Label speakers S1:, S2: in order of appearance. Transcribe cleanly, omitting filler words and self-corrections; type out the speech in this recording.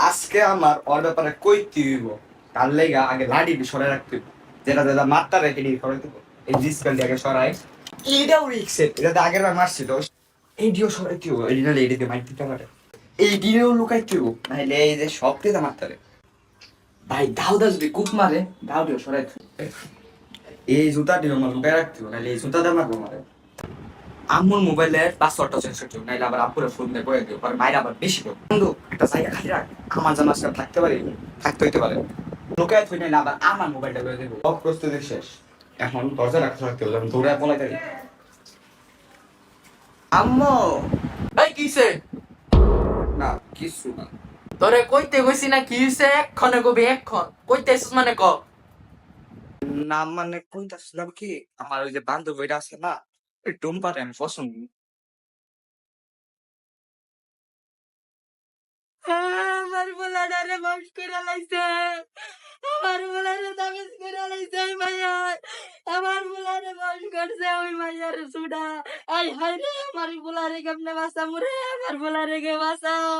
S1: আজকে আমার ওর ব্যাপারে কইতে হইব। তার লেগা আগে লাডি সরাই রাখতে হইব। যেটা যেটা মাত্রা রেখে দিয়ে সরাই দিব। এই ডিসকাল দিয়ে আগে সরাই। এইটাও রিক্সের, এটাতে আগের বার মারছিল। এইটিও সরাইতে হইব, এইটা নাহলে এইটাতে মাইর দিতে পারে। এই দিনেও লুকাইতে হইব, নাহলে এই যে সব দিয়ে মারতে পারে। ভাই দাউদা যদি কুপ মারে, দাউদিও সরাইতে হইব। এই জুতাটিও আমার লুকাই রাখতে হইব, নাহলে এই জুতাটা মারবো মারে। আম্মুর মোবাইলের পাসওয়ার্ডটা চেঞ্জ করতে হবে, নাহলে আবার আব্বুরে ফোন দিয়ে করে দিও, পরে মায়ের আবার বেশি করো। বন্ধু একটা জায়গা খালি রাখ, আমার জানা আজকে থাকতে পারি, থাকতে হইতে পারে। লোকায় থই না আবার আমার মোবাইলটা করে দেবো। সব প্রস্তুতি শেষ, এখন দরজা রাখতে থাকতে হবে, আমি দৌড়ায় পলাই থাকি। আম্মু।
S2: এই কিসে?
S1: না কিছু না।
S2: তোরে কইতে কইছি না কি হইছে? এক্ষণে কবি এক্ষণ কইতে আইছিস মানে ক।
S1: না মানে কইতাছিলাম কি, আমার ওই যে বান্ধবীটা আছে না, ওই টুম্পারে আমি পছন্দ।
S2: আমার পোলাডারে বস করে লাইছে, আমার পোলারে তাবিজ করে লাইছে ওই মাইয়ার, আমার পোলারে বস করছে ওই মাইয়ার সুডা। আই হাই রে, আমার পোলারে কেমনে বাঁচামু রে, আমার পোলারে কে বাঁচাও।